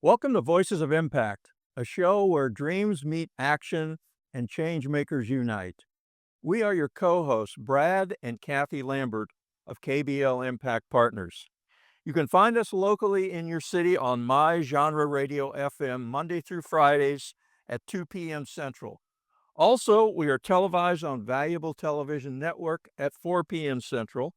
Welcome to Voices of Impact, a show where dreams meet action and change makers unite. We are your co-hosts, Brad and Kathy Lambert of KBL Impact Partners. You can find us locally in your city on My Genre Radio FM Monday through Fridays at 2 p.m. Central. Also, we are televised on Valuable Television Network at 4 p.m. Central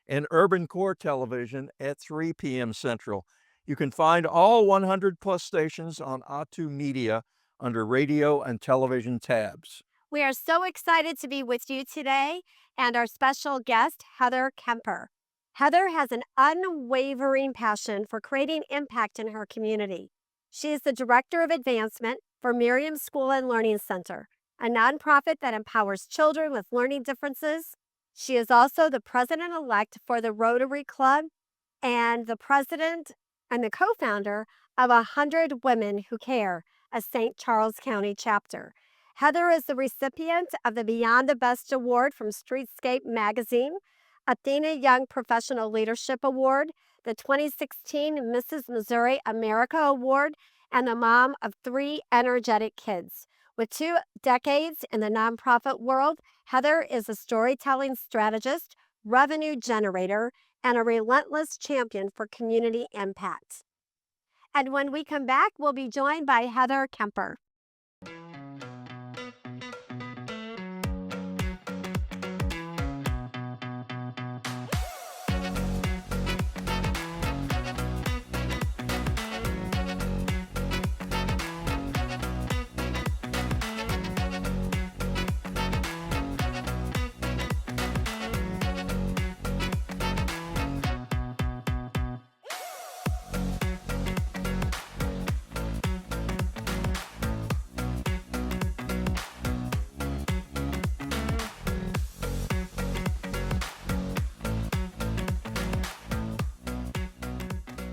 and Urban Core Television at 3 p.m. Central. You can find all 100 plus stations on A2 Media under radio and television tabs. We are so excited to be with you today and our special guest, Heather Kemper. Heather has an unwavering passion for creating impact in her community. She is the Director of Advancement for Miriam School and Learning Center, a nonprofit that empowers children with learning differences. She is also the president-elect for the Rotary Club and the president and the co-founder of 100 Women Who Care, a St. Charles County chapter. Heather is the recipient of the Beyond the Best Award from Streetscape Magazine, Athena Young Professional Leadership Award, the 2016 Mrs. Missouri America Award, and the mom of 3 energetic kids. With 2 decades in the nonprofit world, Heather is a storytelling strategist, revenue generator, and a relentless champion for community impact. And when we come back, we'll be joined by Heather Kemper.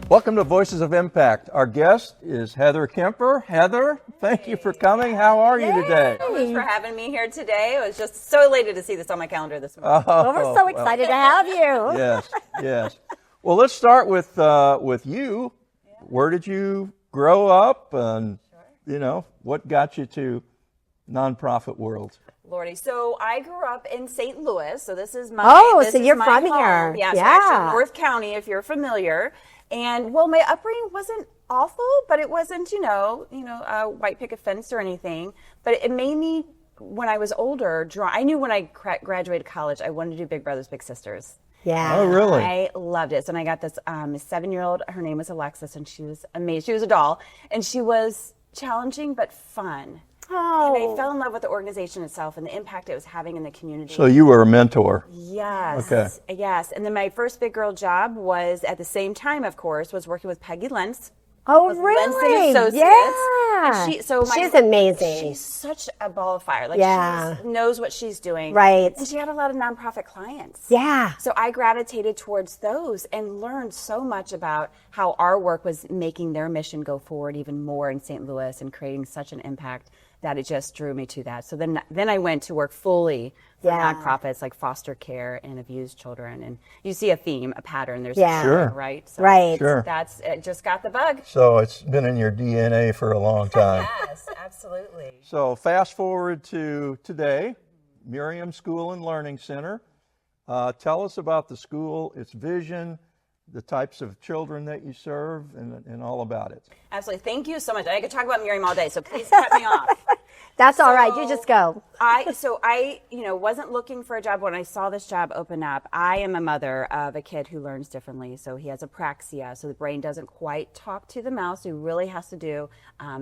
Welcome to Voices of Impact. Our guest is Heather Kemper. Heather, thank you for coming. How are you today? Thanks for having me here today. I was just so elated to see this on my calendar this morning. Well, we're so excited to have you. Yes. Well, let's start with you. Yeah. Where did you grow up, and what got you to nonprofit world? Lordy, so I grew up in St. Louis, so this is my so you're my from home. here. Yeah, so actually North County, if you're familiar. And well, my upbringing wasn't awful, but it wasn't, a white picket fence or anything. But it made me, when I was older, I knew when I graduated college, I wanted to do Big Brothers Big Sisters. Yeah. Oh, really? I loved it. So and I got this 7-year-old. Her name was Alexis, and she was amazing. She was a doll, and she was challenging but fun. Oh. And I fell in love with the organization itself and the impact it was having in the community. So you were a mentor. Yes. Okay. Yes. And then my first big girl job was, at the same time, of course, was working with Peggy Lentz. Oh, with really? Lentz and Associates. Yeah. And she's amazing. She's such a ball of fire. She knows what she's doing. Right. And she had a lot of nonprofit clients. Yeah. So I gravitated towards those and learned so much about how our work was making their mission go forward even more in St. Louis and creating such an impact that it just drew me to that. So then I went to work fully for nonprofits like foster care and abused children. And you see a theme, a pattern. There's Sure. right? So Right. Sure. That's it. Just got the bug. So it's been in your DNA for a long time. Yes, absolutely. So fast forward to today, Miriam School and Learning Center. Tell us about the school, its vision, the types of children that you serve, and all about it. Absolutely. Thank you so much. I could talk about Miriam all day, so please cut me off. That's all right. You just go. I wasn't looking for a job when I saw this job open up. I am a mother of a kid who learns differently. So he has apraxia, so the brain doesn't quite talk to the mouth. So he really has to do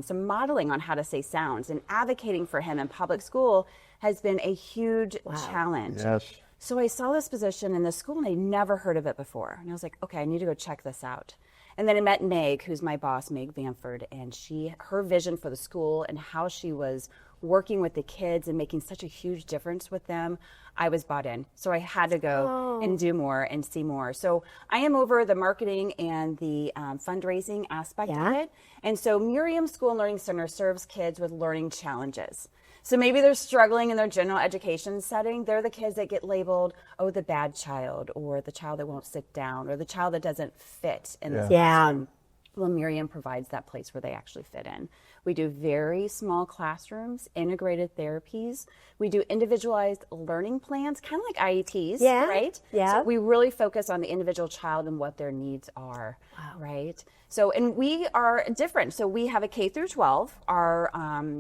some modeling on how to say sounds. And advocating for him in public school has been a huge challenge. Yes. So I saw this position in the school, and I'd never heard of it before. And I was like, okay, I need to go check this out. And then I met Meg, who's my boss, Meg Bamford, and her vision for the school and how she was working with the kids and making such a huge difference with them, I was bought in. So I had to go and do more and see more. So I am over the marketing and the fundraising aspect of it. And so Miriam School and Learning Center serves kids with learning challenges. So maybe they're struggling in their general education setting. They're the kids that get labeled, the bad child, or the child that won't sit down, or the child that doesn't fit in the system. Well, Miriam provides that place where they actually fit in. We do very small classrooms, integrated therapies. We do individualized learning plans, kind of like IETs, Yeah, right? yeah. So we really focus on the individual child and what their needs are, right? So, and we are different. So we have a K through 12, our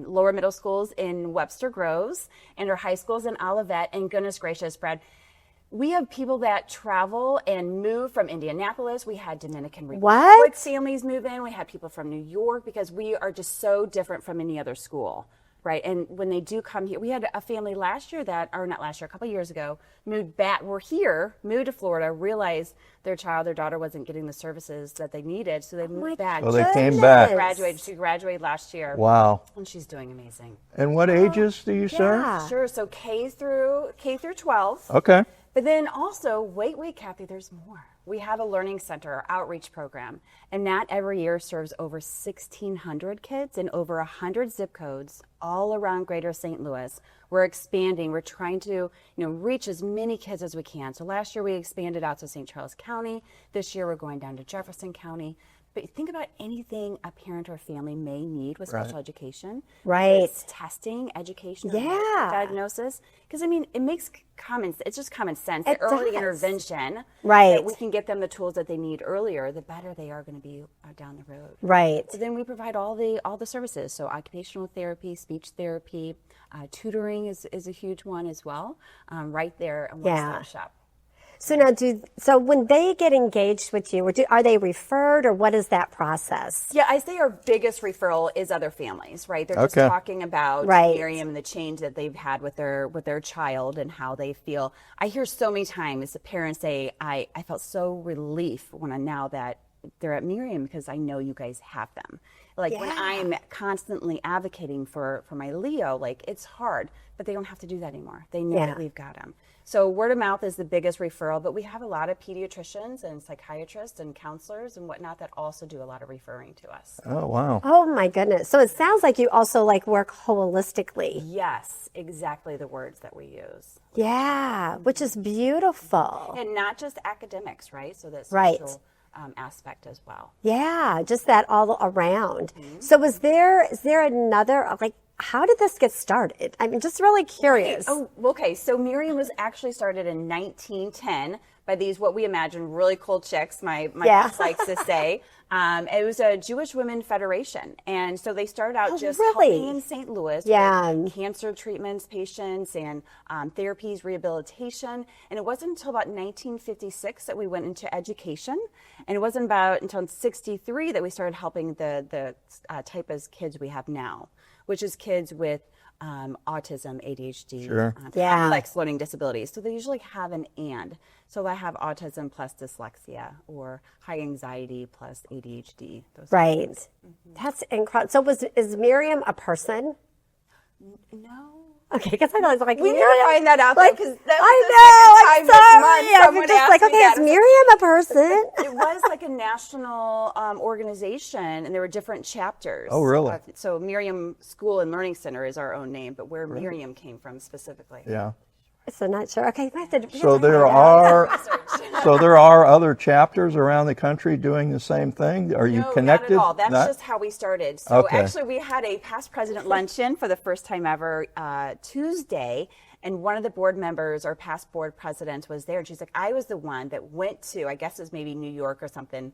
lower middle schools in Webster Groves, and our high schools in Olivet. And goodness gracious, Brad, we have people that travel and move from Indianapolis. We had Dominican Republic families move in. We had people from New York because we are just so different from any other school, right? And when they do come here, we had a family last year or not last year, a couple of years ago, moved to Florida, realized their daughter wasn't getting the services that they needed, so they moved back. So they came back. She graduated last year. Wow. And she's doing amazing. And what ages do you serve? Sure. So K through 12. Okay. But then also, wait, Kathy, there's more. We have a learning center, our outreach program, and that every year serves over 1,600 kids in over 100 zip codes all around greater St. Louis. We're expanding. We're trying to, reach as many kids as we can. So last year we expanded out to St. Charles County. This year we're going down to Jefferson County. But think about anything a parent or family may need with special education. Right. It's testing, education, diagnosis. Because, it's just common sense. The early intervention, that we can get them the tools that they need earlier, the better they are going to be down the road. Right. So then we provide all the services. So occupational therapy, speech therapy, tutoring is a huge one as well, right there in one-stop shop. So now, so when they get engaged with you, are they referred, or what is that process? Yeah, I say our biggest referral is other families, right? They're just talking about Miriam and the change that they've had with their child and how they feel. I hear so many times the parents say, I felt so relief now that they're at Miriam because I know you guys have them. Like when I'm constantly advocating for my Leo, it's hard, but they don't have to do that anymore. They know that we've got them. So word of mouth is the biggest referral, but we have a lot of pediatricians and psychiatrists and counselors and whatnot that also do a lot of referring to us. Oh, wow. Oh, my goodness. So it sounds like you also work holistically. Yes, exactly the words that we use. Yeah, which is beautiful. And not just academics, right? So that social aspect as well. Yeah, just that all around. Mm-hmm. So is there another, how did this get started? I'm just really curious. Okay. So Miriam was actually started in 1910 by these, what we imagine, really cool chicks, my boss likes to say. It was a Jewish Women Federation. And so they started out helping in St. Louis with cancer treatments, patients, and therapies, rehabilitation. And it wasn't until about 1956 that we went into education. And it wasn't until 63 that we started helping the type of kids we have now, which is kids with autism, ADHD, complex learning disabilities. So they usually have an and. So I have autism plus dyslexia or high anxiety plus ADHD. Right. Mm-hmm. That's incredible. So is Miriam a person? No. Okay, because I was we need to find that out because I know. I'm sorry. I'm just is Miriam a person? It was a national organization, and there were different chapters. Oh, really? So Miriam School and Learning Center is our own name, but where Miriam came from specifically. Yeah. So not sure. Okay, so there are other chapters around the country doing the same thing. Are you connected? Not at all. That's just how we started. So actually, we had a past president luncheon for the first time ever Tuesday, and one of the board members, or past board presidents, was there, and she's like, I was the one that went to, I guess it was maybe New York or something,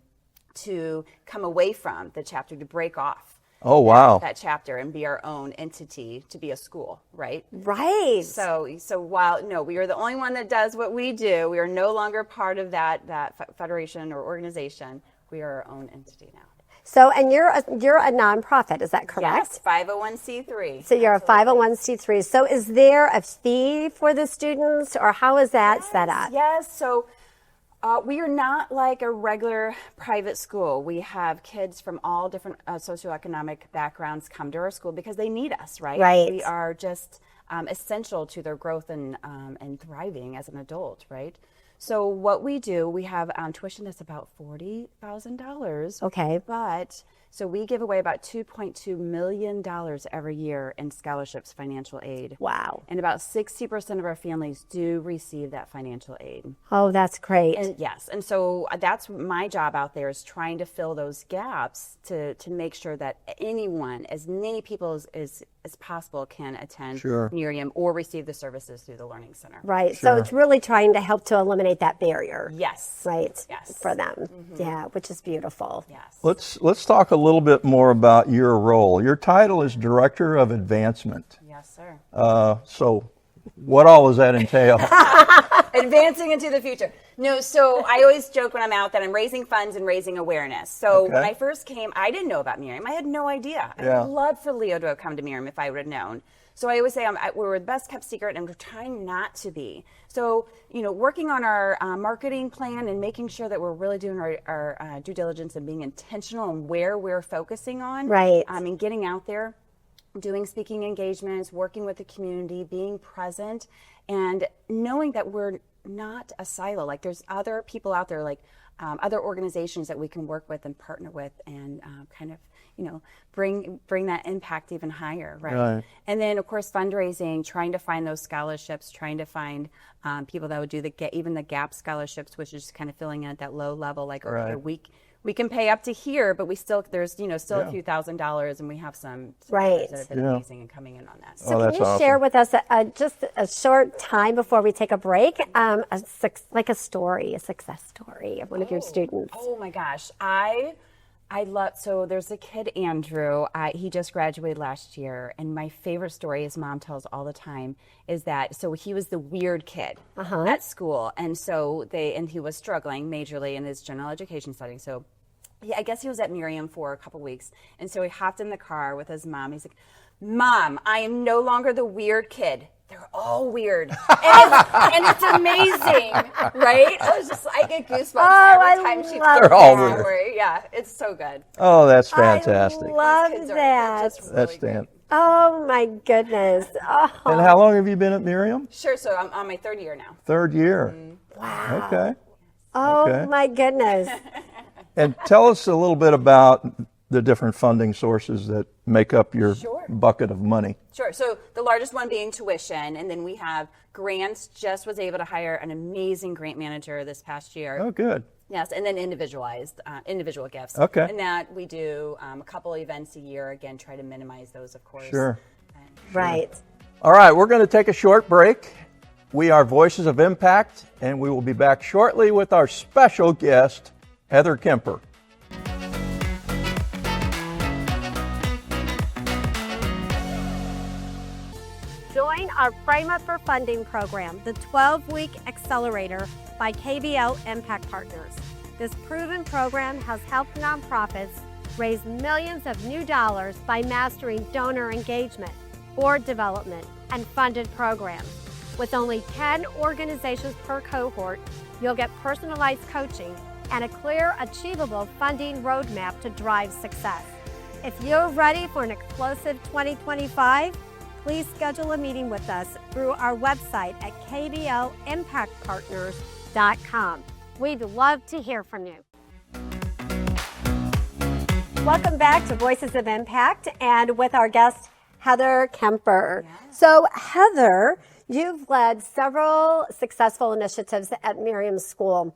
to come away from the chapter, to break off. Oh, wow. That chapter and be our own entity, to be a school, right? Right. So while, we are the only one that does what we do, we are no longer part of that federation or organization. We are our own entity now. So, and you're a nonprofit, is that correct? Yes, 501c3. So you're a 501c3. So is there a fee for the students, or how is that set up? Yes, so we are not like a regular private school. We have kids from all different socioeconomic backgrounds come to our school because they need us, right? Right. We are just essential to their growth and thriving as an adult, right? So what we do, we have tuition that's about $40,000. Okay. But So we give away about $2.2 million every year in scholarships, financial aid. Wow. And about 60% of our families do receive that financial aid. Oh, that's great. And yes. And so that's my job out there, is trying to fill those gaps to make sure that anyone, as many people as possible, can attend Miriam or receive the services through the Learning Center. Right. So it's really trying to help to eliminate that barrier. Yes. Right. Yes. For them. Yeah, which is beautiful. Yes. Let's talk a little bit more about your role. Your title is Director of Advancement. Yes, sir. So what all does that entail? Advancing into the future. No, so I always joke when I'm out that I'm raising funds and raising awareness. So when I first came, I didn't know about Miriam. I had no idea. I would love for Leo to have come to Miriam if I would have known. So I always say we're the best kept secret, and we're trying not to be. So, working on our marketing plan and making sure that we're really doing our due diligence and being intentional on where we're focusing on. Right. And getting out there, doing speaking engagements, working with the community, being present, and knowing that we're not a silo. Like, there's other people out there, like other organizations that we can work with and partner with, and kind of, bring that impact even higher, right? And then, of course, fundraising, trying to find those scholarships, trying to find people that would do even the GAP scholarships, which is just kind of filling in at that low level, like we can pay up to here, but there's still a few $1,000s, and we have some that have been amazing and coming in on that. So can you share with us just a short time before we take a break, a success story of one of your students? Oh my gosh, I love, so there's a kid, Andrew, he just graduated last year, and my favorite story his mom tells all the time is that, so he was the weird kid at school, and so he was struggling majorly in his general education setting, so I guess he was at Miriam for a couple weeks, and so he hopped in the car with his mom. He's like, "Mom, I am no longer the weird kid. They're all weird." And it's amazing, right? I get goosebumps every time she tells They're all the weird. story. Yeah, it's so good. Oh, that's fantastic. I love These kids that. just really That's great. Dan. Oh my goodness. Oh. And how long have you been at Miriam? Sure, so I'm on my third year now. Third year. Wow. Okay. Oh my goodness. And tell us a little bit about the different funding sources that make up your bucket of money. Sure. So the largest one being tuition, and then we have grants. Just was able to hire an amazing grant manager this past year. Oh, good. Yes, and then individual gifts. Okay. And that we do a couple events a year. Again, try to minimize those, of course. Sure. Right. All right, we're going to take a short break. We are Voices of Impact, and we will be back shortly with our special guest, Heather Kemper. Join our Frame Up for Funding program, the 12-week accelerator by KBL Impact Partners. This proven program has helped nonprofits raise millions of new dollars by mastering donor engagement, board development, and funded programs. With only 10 organizations per cohort, you'll get personalized coaching and a clear, achievable funding roadmap to drive success. If you're ready for an explosive 2025, please schedule a meeting with us through our website at kblimpactpartners.com. We'd love to hear from you. Welcome back to Voices of Impact, and with our guest, Heather Kemper. So, Heather, you've led several successful initiatives at Miriam School.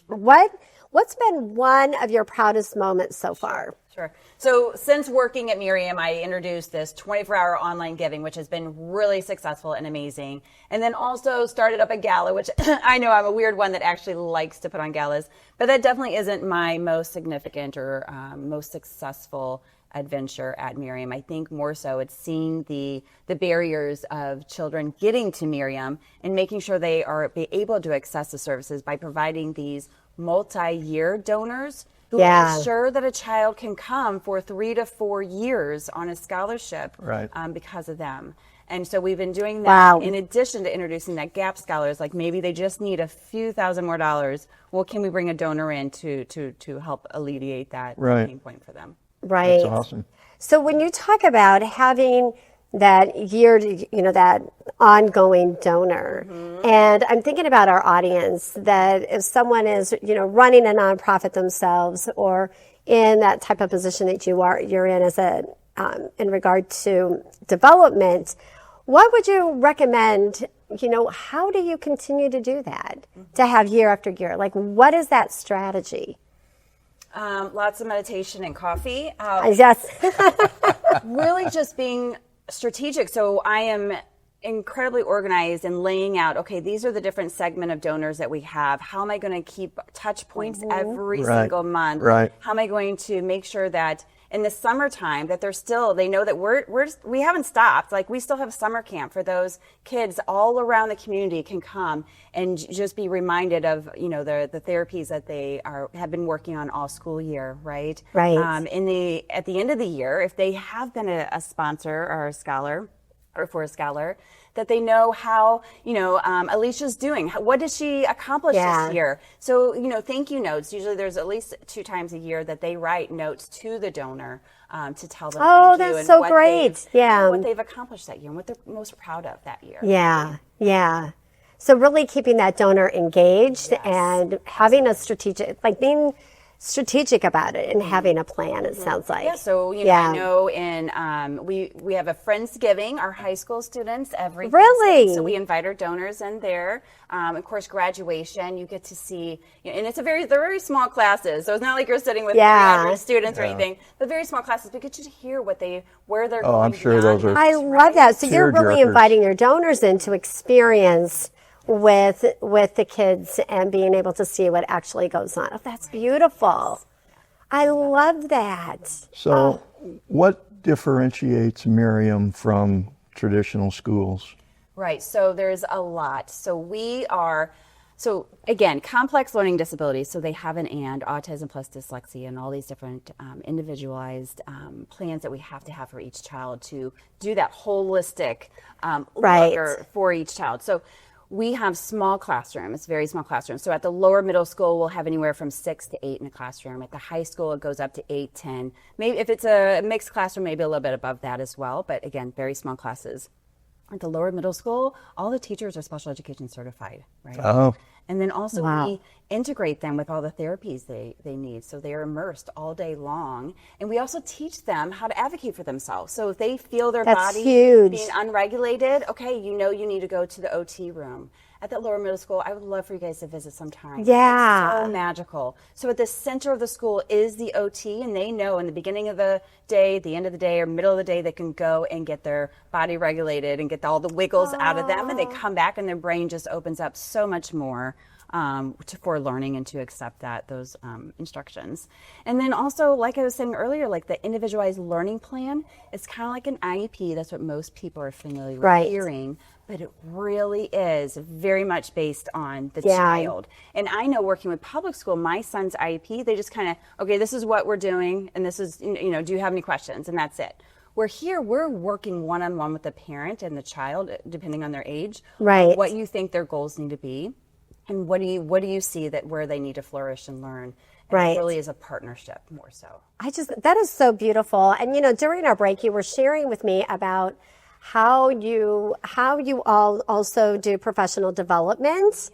What's been one of your proudest moments so far? Sure. So since working at Miriam, I introduced this 24-hour online giving, which has been really successful and amazing. And then also started up a gala, which I know I'm a weird one that actually likes to put on galas, but that definitely isn't my most significant or most successful adventure at Miriam. I think more so it's seeing the barriers of children getting to Miriam and making sure they are able to access the services by providing these multi-year donors who ensure that a child can come for 3 to 4 years on a scholarship because of them. And so we've been doing that in addition to introducing that gap scholars, like maybe they just need a few thousand more dollars. Well, can we bring a donor in to help alleviate that pain point for them? Right. That's awesome. So when you talk about having that that ongoing donor, and I'm thinking about our audience, that if someone is, running a nonprofit themselves, or, in that type of position that you're in as a in regard to development, what would you recommend? How do you continue to do that, to have year after year? Like, what is that strategy? Lots of meditation and coffee. Yes. Really just being strategic. So I am incredibly organized and laying out, okay, these are the different segment of donors that we have. How am I going to keep touch points every single month? Right. How am I going to make sure that in the summertime that they know that we haven't stopped. Like, we still have summer camp for those kids all around the community can come and just be reminded of, the therapies that they have been working on all school year, right? Right. At the end of the year, if they have been a sponsor or a scholar, or for a scholar, that they know how, Alicia's doing. What did she accomplish this year? So, thank you notes. Usually there's at least 2 times a year that they write notes to the donor to tell them oh, thank you that's and so what great. what they've accomplished that year and what they're most proud of that year. Yeah. So really keeping that donor engaged and having a being strategic about it and having a plan, it sounds like. Yeah, so I know we have a Friendsgiving, our high school students every Really? Thursday, so we invite our donors in there. Of course, graduation, you get to see, and they're very small classes, so it's not like you're sitting with 300 students or anything, but very small classes. We get you to hear where they're going. I'm sure those are. I love that. So you're really tearjerkers. inviting your donors in to experience with the kids and being able to see what actually goes on. Oh, that's beautiful. I love that. So what differentiates Miriam from traditional schools? Right, so there's a lot. So again, complex learning disabilities, so they have autism plus dyslexia and all these different individualized plans that we have to have for each child to do that holistic look for each child. So we have small classrooms, very small classrooms. So at the lower middle school, we'll have anywhere from 6 to 8 in a classroom. At the high school, it goes up to 8, 10. Maybe if it's a mixed classroom, maybe a little bit above that as well. But again, very small classes. At the lower middle school, all the teachers are special education certified, right? Oh. And then also we integrate them with all the therapies they need. So they are immersed all day long. And we also teach them how to advocate for themselves. So if they feel their body being unregulated, okay, you need to go to the OT room. At that lower middle school, I would love for you guys to visit sometime. Yeah. It's so magical. So at the center of the school is the OT, and they know in the beginning of the day, the end of the day, or middle of the day, they can go and get their body regulated and get all the wiggles out of them, and they come back and their brain just opens up so much more for learning and to accept those instructions. And then also, like I was saying earlier, like the individualized learning plan, it's kind of like an IEP. That's what most people are familiar with hearing. But it really is very much based on the child. And I know working with public school, my son's IEP, they just kind of, okay, this is what we're doing, and this is, do you have any questions? And that's it. We're working one-on-one with the parent and the child, depending on their age, what you think their goals need to be, and what do you see where they need to flourish and learn. And it really is a partnership more so. That is so beautiful. And, during our break, you were sharing with me about how you all also do professional development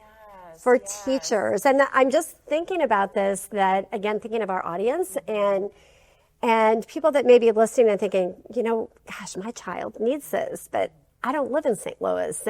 for teachers. And I'm just thinking about this, that again, thinking of our audience and people that may be listening and thinking, gosh, my child needs this, but I don't live in St. Louis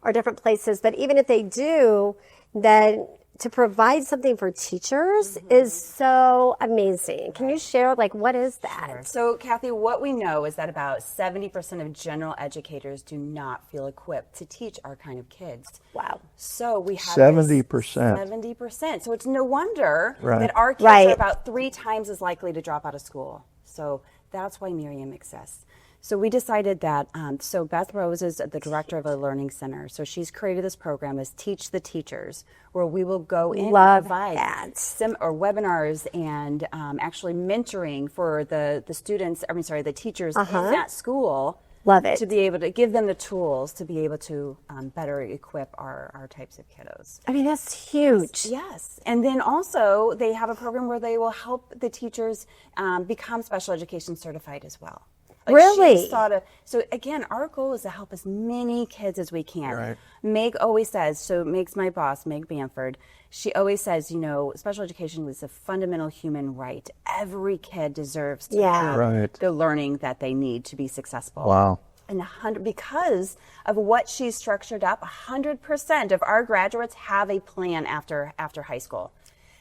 or different places. But even if they do, then to provide something for teachers is so amazing. Can you share, what is that? Sure. So, Kathy, what we know is that about 70% of general educators do not feel equipped to teach our kind of kids. Wow. So we have 70%. 70%. So it's no wonder that our kids are about 3 times as likely to drop out of school. So that's why Miriam exists. So we decided that, so Beth Rose is the director of a learning center. So she's created this program as Teach the Teachers, where we will go in and provide webinars and actually mentoring for the students, the teachers in that school. Love it. To be able to give them the tools to be able to better equip our types of kiddos. I mean, that's huge. Yes. And then also they have a program where they will help the teachers become special education certified as well. Really? So again, our goal is to help as many kids as we can. Right. Meg always says, so Meg's my boss, Meg Bamford, she always says, special education is a fundamental human right. Every kid deserves to Yeah. have Right. the learning that they need to be successful. Wow. And because of what she's structured up, 100% of our graduates have a plan after high school.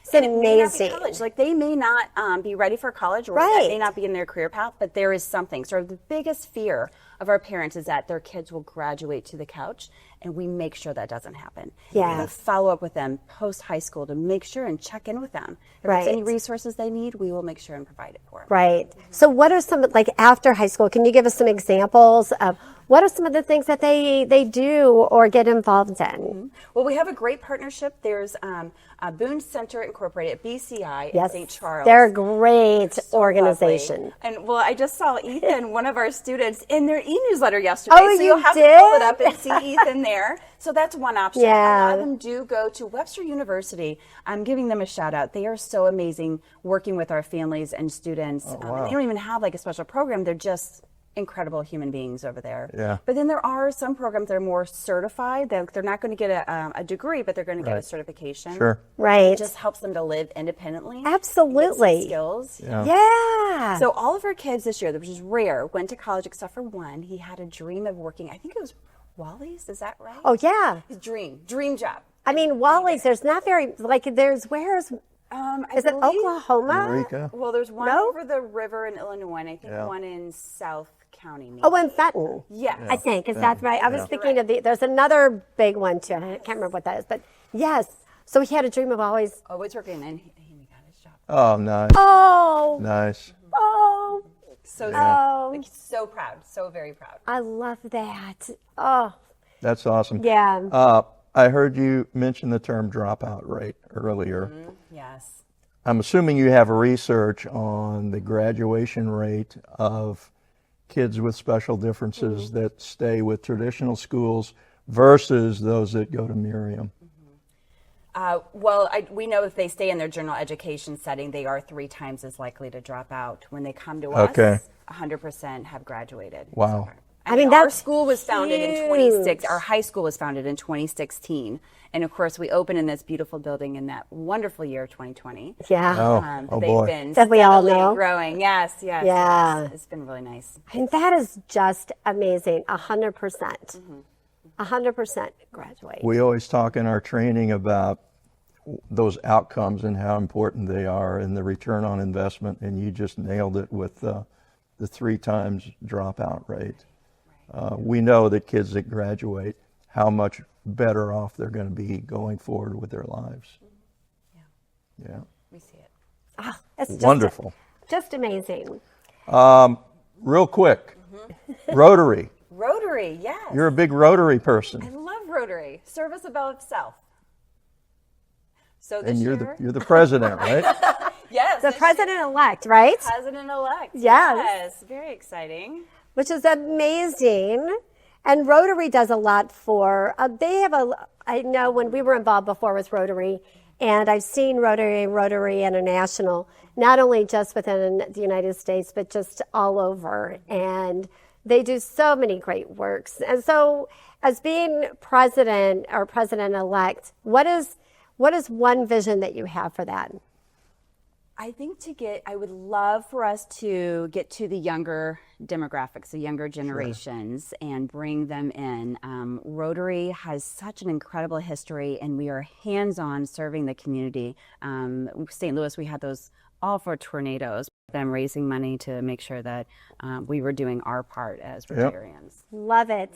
It's And it may not be amazing. college. Like, they may not be ready for college, or Right. that may not be in their career path, but there is something. So the biggest fear of our parents is that their kids will graduate to the couch, and we make sure that doesn't happen. Yeah. We follow up with them post high school to make sure and check in with them. If Right. there's any resources they need, we will make sure and provide it for them. Right. So what are some, like after high school, can you give us some examples of what are some of the things that they do or get involved in? Well, we have a great partnership. There's a Boone Center Incorporated at BCI Yes. in St. Charles. They're a great So organization. lovely. And well, I just saw Ethan, one of our students, in their e-newsletter yesterday. Oh, so you you'll have did? to pull it up and see Ethan there. So that's one option. Yeah. A lot of them do go to Webster University. I'm giving them a shout out. They are so amazing working with our families and students. wow. They don't even have like a special program. They're just incredible human beings over there. Yeah. But then there are some programs that are more certified. They're not going to get a degree, but they're going to get a Right. certification. Sure. Right. It just helps them to live independently. and get some Absolutely. skills. Yeah. Yeah. So all of our kids this year, which is rare, went to college except for one. He had a dream of working, I think it was Wally's, is that right? Oh, yeah. His dream job. I mean, Wally's, there's not very, like, where's, I is it believe- Oklahoma? Eureka. Well, there's one No? over the river in Illinois, and I think Yeah. one in South County. Maybe. Oh, in Fenton. Yes. I think. Is that right? I was Yeah. thinking of there's another big one too. I can't remember what that is. But yes. So he had a dream of always, Oh, it's working, and he got his job. Oh, nice. oh, Nice. oh, So, Oh. like, so proud, so very proud. I love that. Oh, That's awesome. yeah. I heard you mention the term dropout rate earlier. Yes. I'm assuming you have research on the graduation rate of kids with special differences that stay with traditional schools versus those that go to Miriam. Well, we know if they stay in their general education setting, they are 3 times as likely to drop out. When they come to us, Okay. 100% have graduated. Wow. So far. I mean, our that's school was founded in our high school was founded in 2016. And of course, we opened in this beautiful building in that wonderful year, 2020. Yeah. Oh, They've boy. been That we all steadily know. growing. Yes, yes. Yeah. Yes. It's been really nice. I mean, that is just amazing. 100%. 100% graduate. We always talk in our training about those outcomes and how important they are and the return on investment, and you just nailed it with the 3 times dropout rate. We know that kids that graduate, how much better off they're going to be going forward with their lives. Yeah. We see it. Ah, it's just Wonderful. just amazing. Real quick, Rotary. Rotary, yes. You're a big Rotary person, I love Rotary. Service above self. So this and you're year, the president, right? yes, The this year- president-elect, right? President-elect. Yes. Yes, very exciting. Which is amazing. And Rotary does a lot for, I know when we were involved before with Rotary, and I've seen Rotary International, not only just within the United States, but just all over. And they do so many great works. And so as being president or president-elect, what is one vision that you have for that? I think I would love for us to get to the younger demographics, the younger generations, and bring them in. Rotary has such an incredible history, and we are hands-on serving the community. St. Louis, we had those awful tornadoes. Them raising money to make sure that we were doing our part as Rotarians. Love it.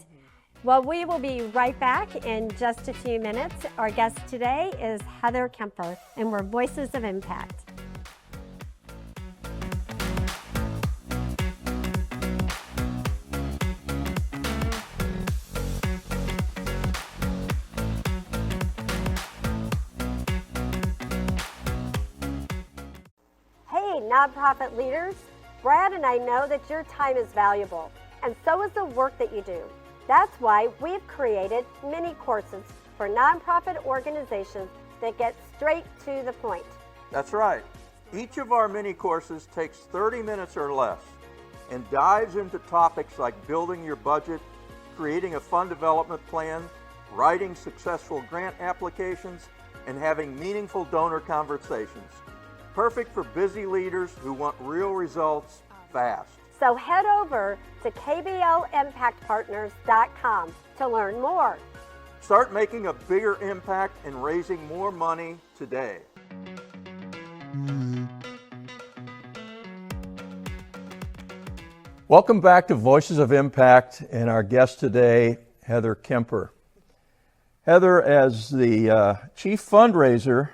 Well, we will be right back in just a few minutes. Our guest today is Heather Kemper, and we're Voices of Impact. Hey, nonprofit leaders, Brad and I know that your time is valuable, and so is the work that you do. That's why we've created mini courses for nonprofit organizations that get straight to the point. That's right. Each of our mini courses takes 30 minutes or less and dives into topics like building your budget, creating a fund development plan, writing successful grant applications, and having meaningful donor conversations. Perfect for busy leaders who want real results fast. So head over to kblimpactpartners.com to learn more. Start making a bigger impact and raising more money today. Welcome back to Voices of Impact, and our guest today, Heather Kemper. Heather, as the chief fundraiser,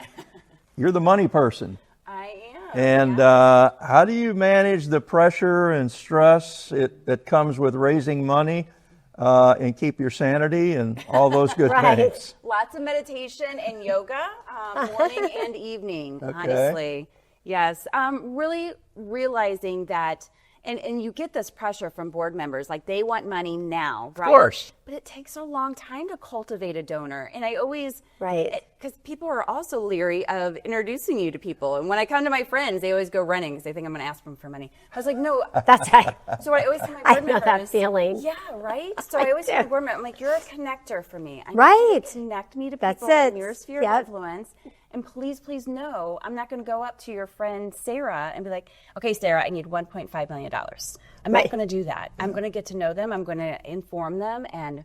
you're the money person. I am. And how do you manage the pressure and stress that comes with raising money and keep your sanity and all those good things? Lots of meditation and yoga, morning and evening, Okay. honestly. Yes. Really realizing that, and you get this pressure from board members, like they want money now, right? Of course. But it takes a long time to cultivate a donor. And I always, Right. because people are also leery of introducing you to people. And when I come to my friends, they always go running because they think I'm going to ask them for money. I was like, no. That's right. So what I always tell my I board know members, that feeling. Yeah, right? So I always tell my board members, I'm like, you're a connector for me. I need Right. you to connect me to That's people in it. your sphere Yep. of influence. And please, please know, I'm not going to go up to your friend Sarah and be like, okay, Sarah, I need $1.5 million. I'm not going to do that. I'm going to get to know them. I'm going to inform them and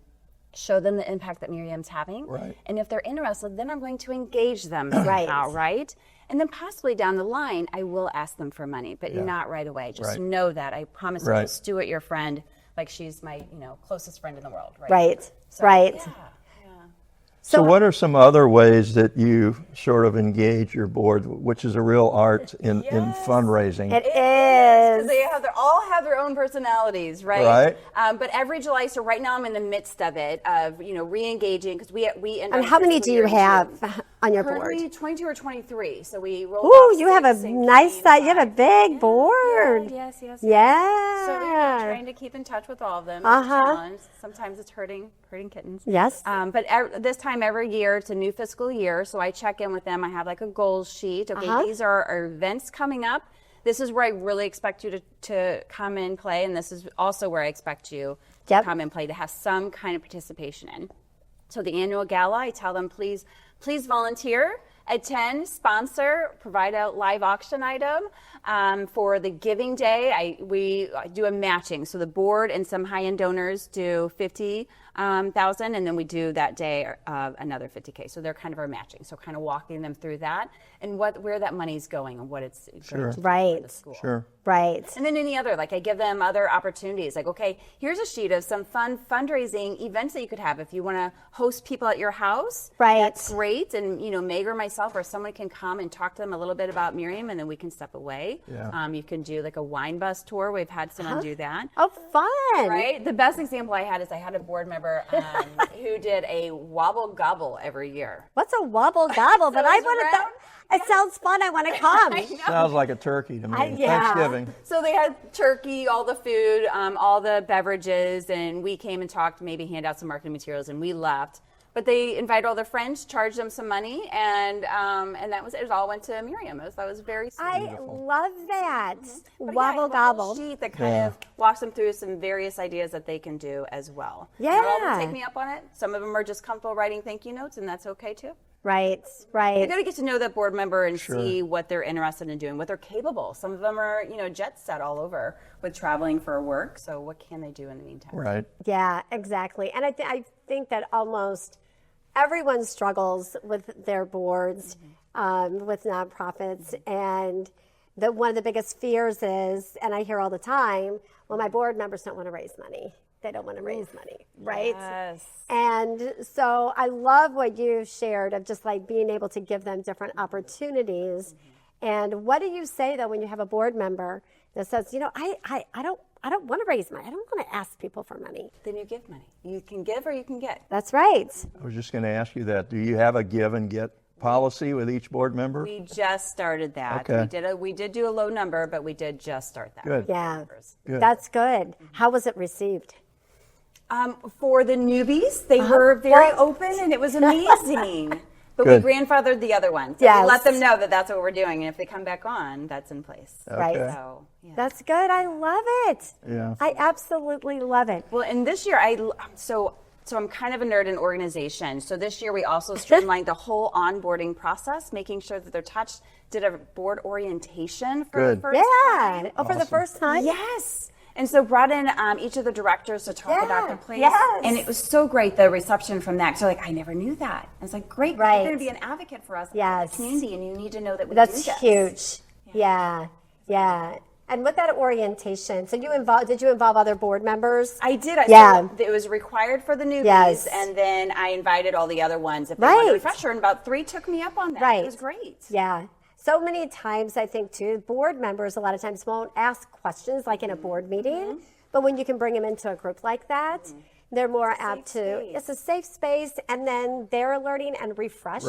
show them the impact that Miriam's having. Right. And if they're interested, then I'm going to engage them Right. somehow, right? And then possibly down the line, I will ask them for money, but not right away. Just Right. know that. I promise Right. you, Stuart, your friend, like she's my, closest friend in the world, right? Right. So, Right. Yeah. So what are some other ways that you sort of engage your board, which is a real art in fundraising? It Because is. they all have their own personalities, right? But every July, so right now I'm in the midst of it, of re-engaging, because we end. And how many do you have on your board? Currently 22 or 23. So we roll. Ooh, you have a nice size. You have a big board. Yes. Yeah. So we're trying to keep in touch with all of them. It's a challenge. Sometimes it's hurting kittens. Yes. But this time every year, it's a new fiscal year, so I check in with them. I have like a goals sheet. Okay, these are our events coming up. This is where I really expect you to come and play, and this is also where I expect you to come and play, to have some kind of participation in. So the annual gala, I tell them, please volunteer, attend, sponsor, provide a live auction item. For the Giving Day, we do a matching. So the board and some high-end donors do $50,000, and then we do that day another $50K. So they're kind of our matching. So kind of walking them through that and where that money's going and what it's going to do for the school. Sure. Right. And then any other, like I give them other opportunities. Like, okay, here's a sheet of some fun fundraising events that you could have. If you want to host people at your house, that's great. And, Meg or myself or someone can come and talk to them a little bit about Miriam, and then we can step away. Yeah. You can do like a wine bus tour. We've had someone do that. Oh, fun. Right? The best example I had is I had a board member who did a wobble gobble every year. What's a wobble gobble? But I want to. It sounds fun. I want to come. Sounds like a turkey to me. Yeah. Thanksgiving. So they had turkey, all the food, all the beverages, and we came and talked, maybe hand out some marketing materials, and we left. But they invited all their friends, charged them some money, and that was it. It all went to Miriam. That was very sweet. I love that. But Wobble gobble. Sheet that kind of walks them through some various ideas that they can do as well. Yeah. Not all of them take me up on it. Some of them are just comfortable writing thank you notes, and that's okay too. Right. You got to get to know that board member and see what they're interested in doing, what they're capable. Some of them are, jet set all over with traveling for work. So what can they do in the meantime? Right. Yeah, exactly. And I think that almost everyone struggles with their boards, with nonprofits, and one of the biggest fears is, and I hear all the time, well, my board members don't want to raise money. They don't want to raise money, right? Yes. And so I love what you shared of just like being able to give them different opportunities. And what do you say though when you have a board member that says, I don't want to raise money. I don't want to ask people for money. Then you give money. You can give or you can get. That's right. I was just going to ask you that. Do you have a give and get policy with each board member? We just started that. Okay. We did do a low number, but we did just start that. Good. Yeah, Good. that's good. How was it received? For the newbies, they were very open, and it was amazing. But Good. we grandfathered the other ones. So Yes. we let them know that that's what we're doing, and if they come back on, that's in place. Right. Okay. So, yeah. That's good. I love it. Yeah. I absolutely love it. Well, and this year, So I'm kind of a nerd in organization. So this year we also streamlined the whole onboarding process, making sure that they're touched. Did a board orientation for the first time. Oh, for the first time? Yes. And so brought in each of the directors to talk about their place. Yes. And it was so great, the reception from that. So like, I never knew that. I was like, great, Right. you're going to be an advocate for us in the community, and you need to know that we That's do this. huge. Yeah. And with that orientation, so did you involve other board members? I did. Yeah. So it was required for the newbies, Yes. and then I invited all the other ones if they wanted a Right. refresher, and about 3 took me up on that. Right. It was great. Yeah. So many times, I think, too, board members a lot of times won't ask questions like in a board meeting, but when you can bring them into a group like that, they're more apt to. It's a safe space, and then they're learning and refreshed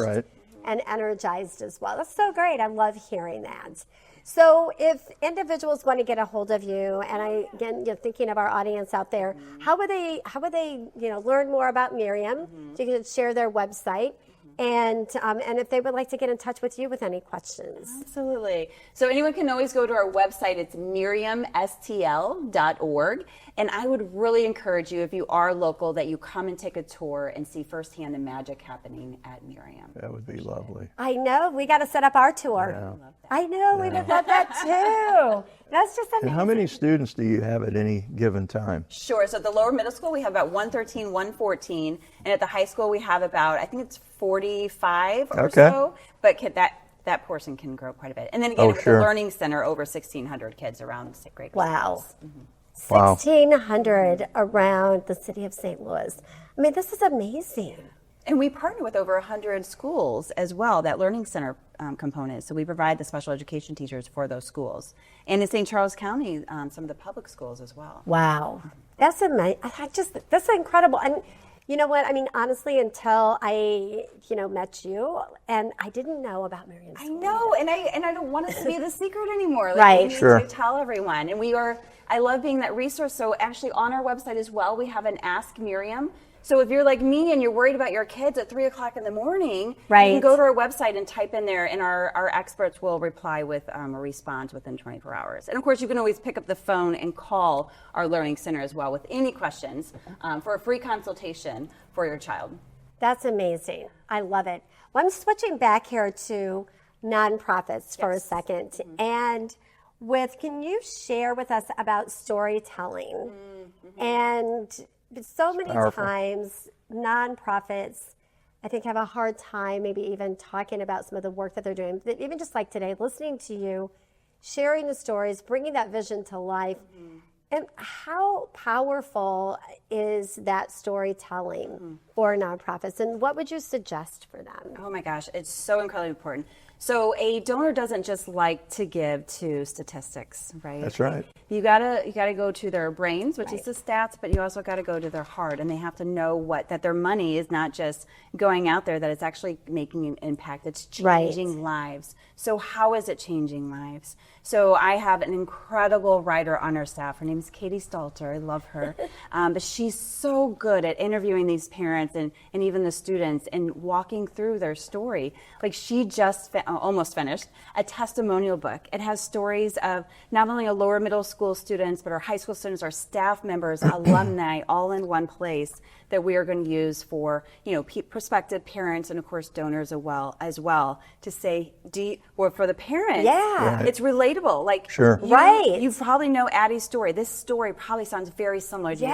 and energized as well. That's so great. I love hearing that. So if individuals want to get a hold of you, and again, you're thinking of our audience out there, how would they learn more about Miriam? So you can share their website. And if they would like to get in touch with you with any questions. Absolutely. So anyone can always go to our website. It's miriamstl.org. And I would really encourage you, if you are local, that you come and take a tour and see firsthand the magic happening at Miriam. That would be lovely. I know. We got to set up our tour. Yeah. I know. We would love that too. That's just amazing. And how many students do you have at any given time? Sure. So at the lower middle school, we have about 113, 114. And at the high school, we have about, I think it's 45 or so. But that portion can grow quite a bit. And then again, with the Learning Center, over 1,600 kids around the grade Wow. schools. 1,600 around the city of St. Louis. I mean, this is amazing. And we partner with over 100 schools as well, that Learning Center component. So we provide the special education teachers for those schools. And in St. Charles County, some of the public schools as well. Wow. That's amazing. That's incredible. And you know what? I mean, honestly, until I, met you, and I didn't know about Miriam School. I know, and I don't want it to be the secret anymore. Like, Right. We need to tell everyone. And I love being that resource. So actually on our website as well, we have an Ask Miriam. So if you're like me and you're worried about your kids at 3 o'clock in the morning, you can go to our website and type in there, and our experts will reply with a response within 24 hours. And of course, you can always pick up the phone and call our Learning Center as well with any questions for a free consultation for your child. That's amazing. I love it. Well, I'm switching back here to nonprofits for a second. And can you share with us about storytelling? And so many times, nonprofits, I think, have a hard time maybe even talking about some of the work that they're doing. But even just like today, listening to you, sharing the stories, bringing that vision to life. And how powerful is that storytelling for nonprofits? And what would you suggest for them? Oh my gosh, it's so incredibly important. So a donor doesn't just like to give to statistics, right? That's right. You gotta go to their brains, which is the stats, but you also gotta go to their heart, and they have to know that their money is not just going out there, that it's actually making an impact. It's changing lives. So how is it changing lives? So I have an incredible writer on our staff. Her name is Katie Stalter. I love her. But she's so good at interviewing these parents and even the students and walking through their story. Like, she just almost finished a testimonial book. It has stories of not only our lower middle school students, but our high school students, our staff members, alumni, all in one place that we are going to use for, prospective parents and of course donors as well to say, for the parents, it's relatable. Like, you probably know Addie's story. This story probably sounds very similar to your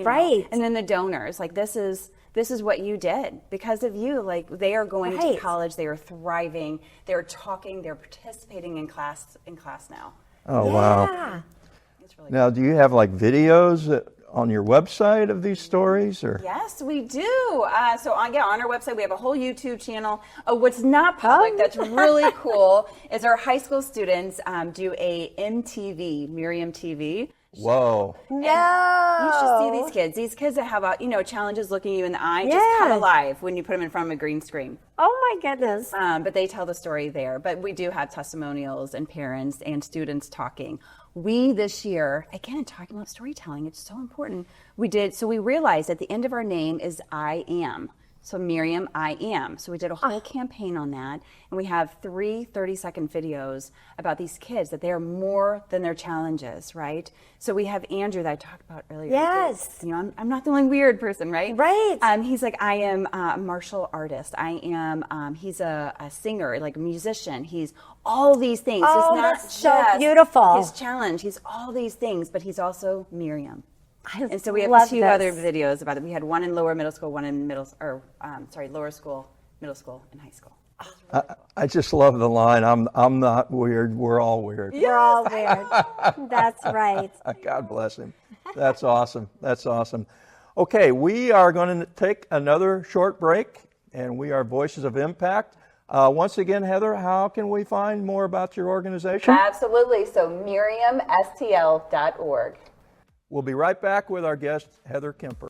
kid. And then the donors, like, this is what you did because of you. Like, they are going to college, they are thriving, they're talking, they're participating in class now. Oh, wow. It's really now, do you have like videos on your website of these stories? Or? Yes, we do. So on our website, we have a whole YouTube channel. What's not public that's really cool is our high school students do a MTV, Miriam TV. Whoa. No. You should see these kids. These kids that have, challenges looking you in the eye, just come alive when you put them in front of a green screen. Oh, my goodness. But they tell the story there. But we do have testimonials and parents and students talking. We, this year, again, talking about storytelling, it's so important. We realized at the end of our name is I am. So Miriam, I am. So we did a whole campaign on that. And we have 3 30-second videos about these kids, that they are more than their challenges, right? So we have Andrew that I talked about earlier. Yes. You know, I'm not the only weird person, right? Right. He's like, I am a martial artist. I am, he's a singer, like a musician. He's all these things. Oh, He's not that's so just beautiful. his challenge. He's all these things, but he's also Miriam. And so we have love 2 this. other videos about it. We had one in lower middle school, one in lower school, middle school, and high school. I just love the line, I'm not weird, we're all weird. We're all weird. That's right. God bless him. That's awesome. That's awesome. Okay, we are going to take another short break, and we are Voices of Impact. Once again, Heather, how can we find more about your organization? Absolutely. So MiriamSTL.org. We'll be right back with our guest, Heather Kemper.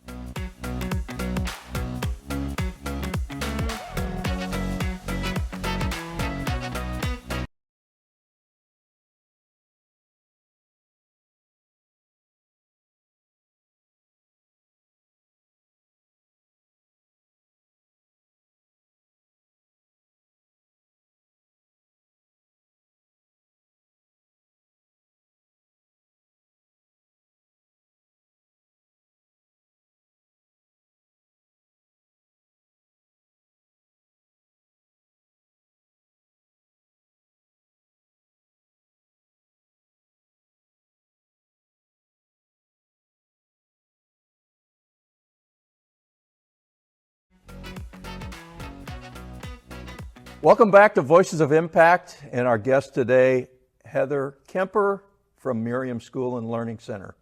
Welcome back to Voices of Impact, and our guest today, Heather Kemper from Miriam School and Learning Center.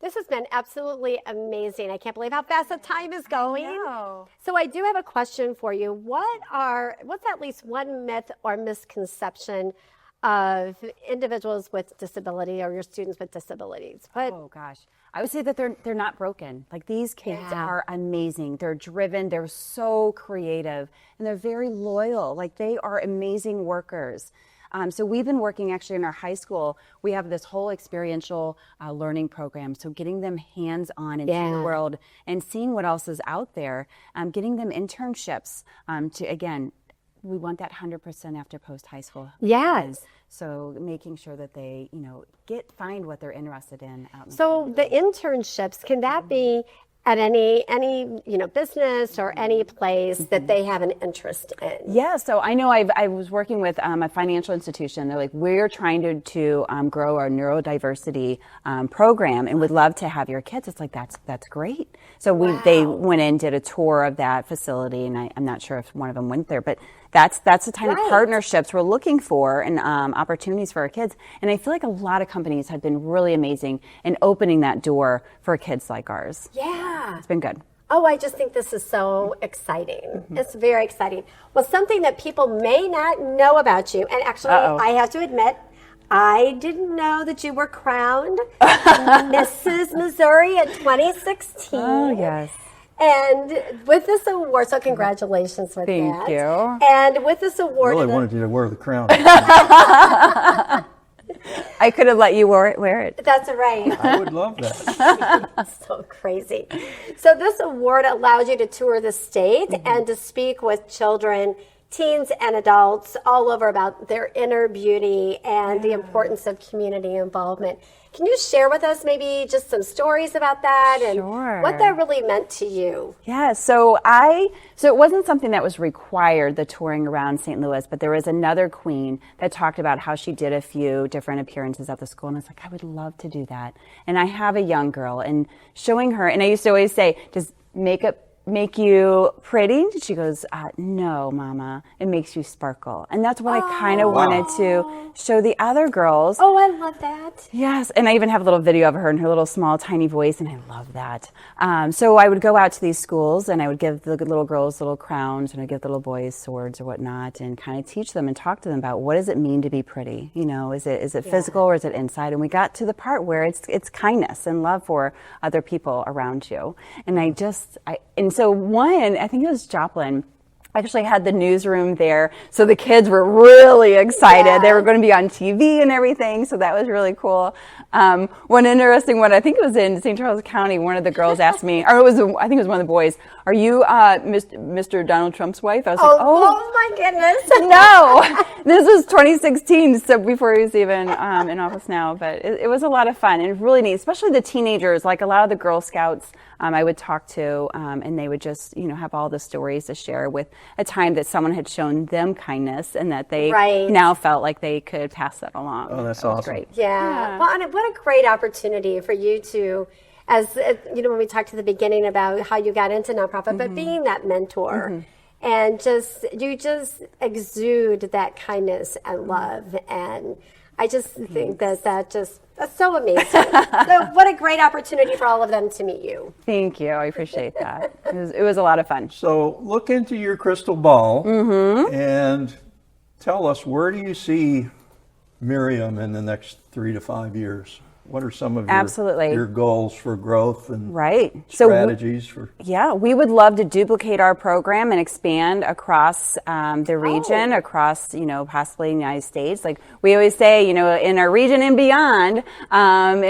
This has been absolutely amazing. I can't believe how fast the time is going. know. So I do have a question for you. What's at least one myth or misconception of individuals with disability or your students with disabilities? Oh gosh, I would say that they're not broken. Like, these kids are amazing. They're driven. They're so creative, and they're very loyal. Like, they are amazing workers. So we've been working actually in our high school. We have this whole experiential learning program. So getting them hands-on into the world and seeing what else is out there, getting them internships to, again, we want that 100% after post-high school. Yes. So making sure that they, find what they're interested in. So the internships, can that be at any business or any place that they have an interest in? Yeah, so I know I was working with a financial institution. They're like, we're trying to grow our neurodiversity program and would love to have your kids. It's like, that's great. So they went in, did a tour of that facility, and I'm not sure if one of them went there, but that's the kind of partnerships we're looking for and opportunities for our kids. And I feel like a lot of companies have been really amazing in opening that door for kids like ours. Yeah. It's been good. Oh, I just think this is so exciting. It's very exciting. Well, something that people may not know about you, and actually, I have to admit, I didn't know that you were crowned Mrs. Missouri in 2016. Oh, yes. And with this award, so congratulations with that. Thank you. And with this award, I really wanted you to wear the crown. I could have let you wear it. that's right. I would love that. So crazy. So this award allows you to tour the state and to speak with children, teens, and adults all over about their inner beauty and the importance of community involvement. Can you share with us maybe just some stories about that and what that really meant to you? Yeah, so it wasn't something that was required, the touring around St. Louis, but there was another queen that talked about how she did a few different appearances at the school, and I was like, I would love to do that. And I have a young girl, and showing her, and I used to always say, does makeup make you pretty? And she goes, no, Mama, it makes you sparkle. And that's what I kind of wanted to show the other girls. Oh, I love that. Yes, and I even have a little video of her in her little small tiny voice, and I love that. So I would go out to these schools, and I would give the little girls little crowns, and I'd give the little boys swords or whatnot, and kind of teach them and talk to them about what does it mean to be pretty? Is it physical or is it inside? And we got to the part where it's kindness and love for other people around you. And so one, I think it was Joplin, actually had the newsroom there. So the kids were really excited. Yeah. They were going to be on TV and everything. So that was really cool. One interesting one, I think it was in St. Charles County, one of the girls asked me, or I think it was one of the boys, "Are you Mr. Donald Trump's wife?" I was like, oh my goodness. no, this was 2016, so before he was even in office now. But it was a lot of fun and really neat, especially the teenagers. Like a lot of the Girl Scouts I would talk to, and they would just, have all the stories to share with a time that someone had shown them kindness and that they now felt like they could pass that along. Oh, that's that was awesome. Great. Yeah. Well, and what a great opportunity for you to, as when we talked at the beginning about how you got into nonprofit, but being that mentor and you just exude that kindness and love. And I just think that's so amazing. So what a great opportunity for all of them to meet you. Thank you. I appreciate that. It was a lot of fun. So look into your crystal ball and tell us, where do you see Miriam in the next 3 to 5 years? What are some of your goals for growth and strategies for? Yeah, we would love to duplicate our program and expand across the region, across, possibly the United States. Like we always say, in our region and beyond, in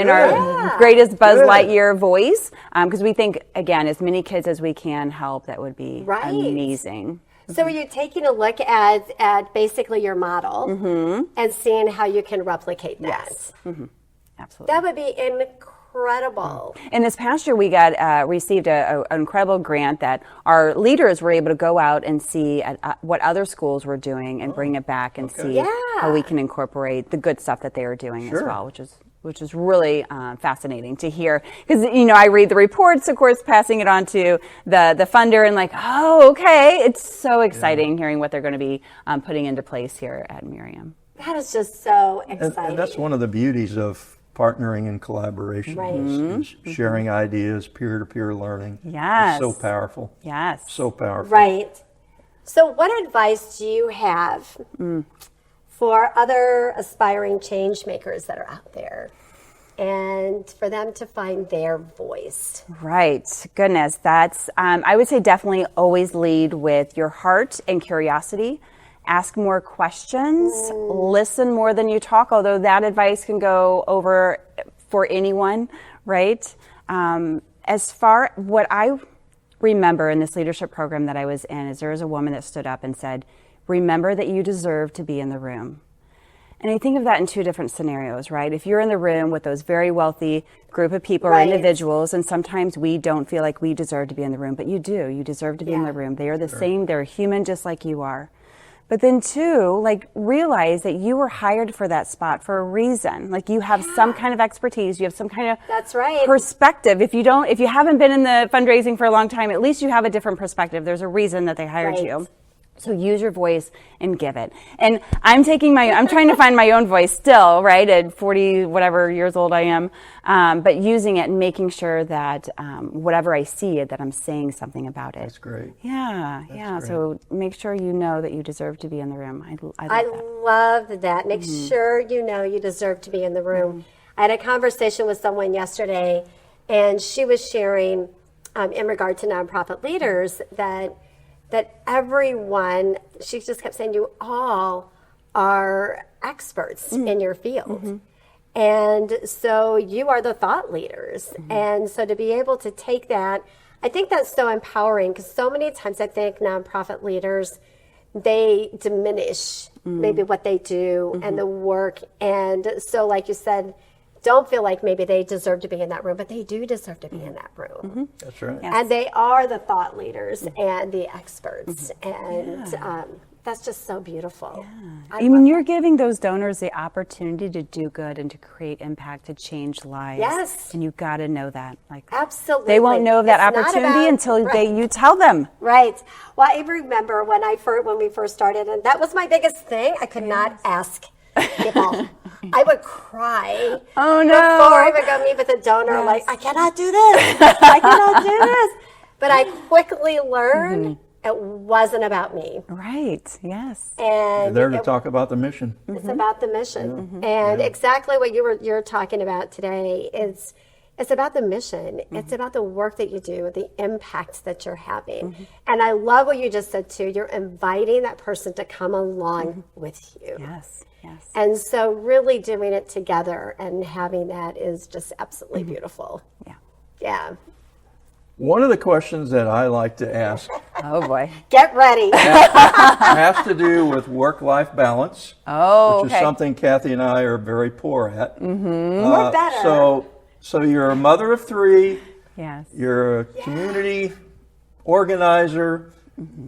our greatest Buzz Lightyear voice, because we think, again, as many kids as we can help, that would be amazing. So are you taking a look at basically your model and seeing how you can replicate that? Yes. Absolutely. That would be incredible. And this past year, we received an incredible grant that our leaders were able to go out and see what other schools were doing and bring it back and see how we can incorporate the good stuff that they are doing as well, which is really fascinating to hear. Because, I read the reports, of course, passing it on to the funder and it's so exciting hearing what they're going to be putting into place here at Miriam. That is just so exciting. And that's one of the beauties of partnering and collaboration, is sharing ideas, peer-to-peer learning. Yes. It's so powerful. Yes. So powerful. Right. So what advice do you have for other aspiring change makers that are out there and for them to find their voice? Right. Goodness. That's, I would say definitely always lead with your heart and curiosity. Ask more questions, listen more than you talk, although that advice can go over for anyone, right? As far what I remember in this leadership program that I was in is there was a woman that stood up and said, "Remember that you deserve to be in the room." And I think of that in two different scenarios, right? If you're in the room with those very wealthy group of people or individuals, and sometimes we don't feel like we deserve to be in the room, but you do. You deserve to be in the room. They are the same. They're human just like you are. But then two, realize that you were hired for that spot for a reason. Like you have some kind of expertise, you have some kind of perspective. If you haven't been in the fundraising for a long time, at least you have a different perspective. There's a reason that they hired you. So use your voice and give it. And I'm trying to find my own voice still, right, at 40 whatever years old I am, but using it and making sure that whatever I see, that I'm saying something about it. That's great. Yeah, Great. So make sure you know that you deserve to be in the room. I love that. Make sure you know you deserve to be in the room. I had a conversation with someone yesterday, and she was sharing in regard to nonprofit leaders that everyone, she just kept saying, you all are experts in your field. And so you are the thought leaders. And so to be able to take that, I think that's so empowering, because so many times I think nonprofit leaders, they diminish maybe what they do and the work. And so like you said, don't feel like maybe they deserve to be in that room, but they do deserve to be in that room. That's right. Yes. And they are the thought leaders and the experts. And that's just so beautiful. I mean, you're giving those donors the opportunity to do good and to create impact, to change lives. Yes. And you've got to know that. Absolutely. They won't know of that opportunity until you tell them. Right. Well, I remember when we first started, and that was my biggest thing. I could not ask people. I would cry. Oh no! Before I would go meet with a donor, I cannot do this. I cannot do this. But I quickly learned it wasn't about me. Right. Yes. And you're there to talk about the mission. It's about the mission, and exactly what you're talking about today is, It's about the mission. It's about the work that you do, the impact that you're having. And I love what you just said too. You're inviting that person to come along with you. Yes, yes. And so really doing it together and having that is just absolutely beautiful. Yeah. Yeah. One of the questions that I like to ask Oh boy. Get ready. has to do with work-life balance, Oh, which okay. is something Kathy and I are very poor at. We're better. So you're a mother of three. Yes. You're a community organizer.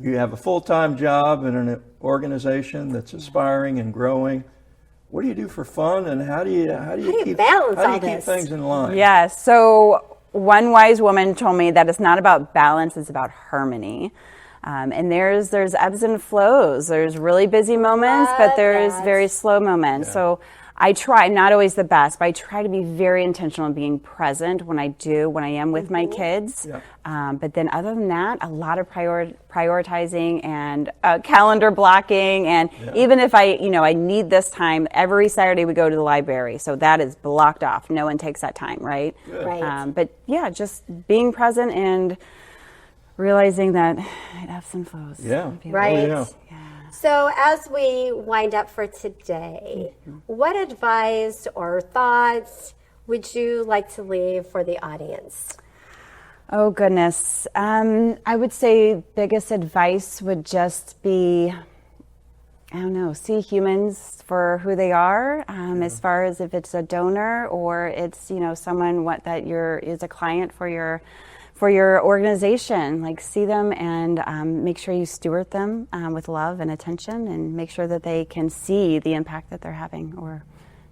You have a full-time job in an organization that's aspiring and growing. What do you do for fun, and how do you keep balance how do all you keep this? things in line? Yeah, so one wise woman told me that it's not about balance, it's about harmony. And there's ebbs and flows. There's really busy moments, but there's very slow moments. So I try, not always the best, but I try to be very intentional in being present when I am with my kids. Yeah. But then other than that, a lot of prioritizing and calendar blocking. And even if I need this time, every Saturday we go to the library. So that is blocked off. No one takes that time, right? Right. But yeah, just being present and realizing that it ebbs and flows. Yeah. Right. Oh, yeah. So as we wind up for today, what advice or thoughts would you like to leave for the audience? Oh goodness. I would say biggest advice would just be, I don't know, see humans for who they are, as far as if it's a donor or it's, someone that is a client for your organization. Like, see them and make sure you steward them with love and attention, and make sure that they can see the impact that they're having or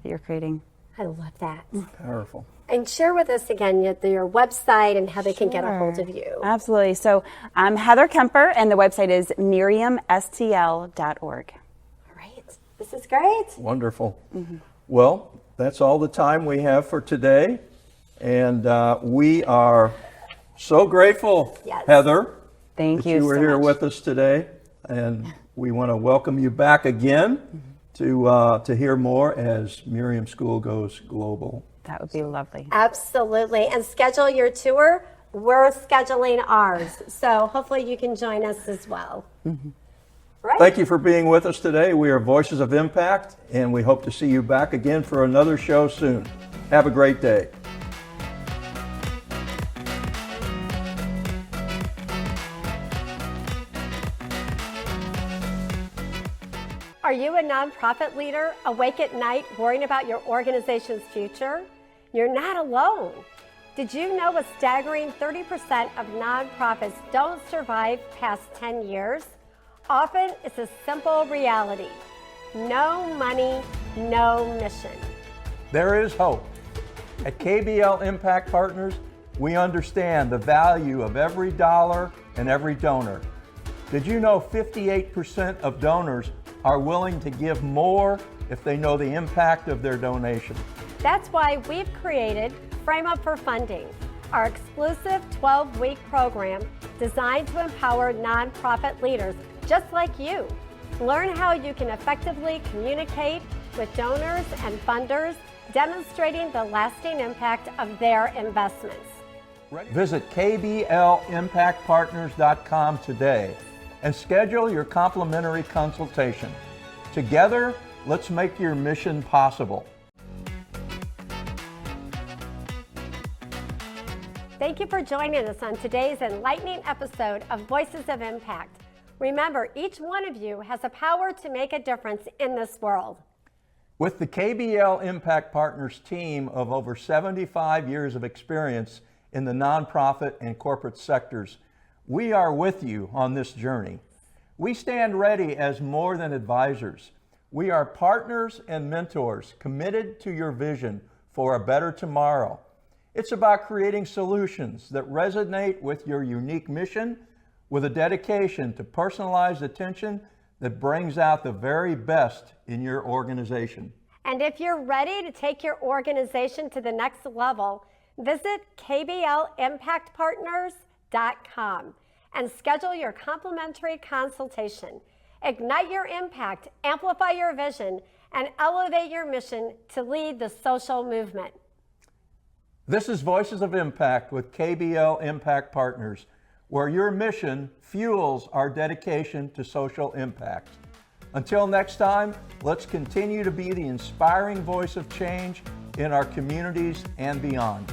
that you're creating. I love that. Powerful. And share with us again your website and how they can get a hold of you. Absolutely. So I'm Heather Kemper, and the website is miriamstl.org. All right. This is great. Wonderful. Well, that's all the time we have for today. And we are so grateful, Yes. Heather, Thank that you you were so here much. with us today. And we want to welcome you back again to hear more as Miriam School goes global. That would be lovely. Absolutely. And schedule your tour. We're scheduling ours. So hopefully you can join us as well. Right. Thank you for being with us today. We are Voices of Impact, and we hope to see you back again for another show soon. Have a great day. Are you a nonprofit leader awake at night worrying about your organization's future? You're not alone. Did you know a staggering 30% of nonprofits don't survive past 10 years? Often it's a simple reality. No money, no mission. There is hope. At KBL Impact Partners, we understand the value of every dollar and every donor. Did you know 58% of donors are willing to give more if they know the impact of their donation? That's why we've created Frame Up for Funding, our exclusive 12-week program designed to empower nonprofit leaders just like you. Learn how you can effectively communicate with donors and funders, demonstrating the lasting impact of their investments. Visit kblimpactpartners.com today and schedule your complimentary consultation. Together, let's make your mission possible. Thank you for joining us on today's enlightening episode of Voices of Impact. Remember, each one of you has the power to make a difference in this world. With the KBL Impact Partners team of over 75 years of experience in the nonprofit and corporate sectors, we are with you on this journey. We stand ready as more than advisors. We are partners and mentors committed to your vision for a better tomorrow. It's about creating solutions that resonate with your unique mission, with a dedication to personalized attention that brings out the very best in your organization. And if you're ready to take your organization to the next level, visit kblimpactpartners.com and schedule your complimentary consultation. Ignite your impact, amplify your vision, and elevate your mission to lead the social movement. This is Voices of Impact with KBL Impact Partners, where your mission fuels our dedication to social impact. Until next time, let's continue to be the inspiring voice of change in our communities and beyond.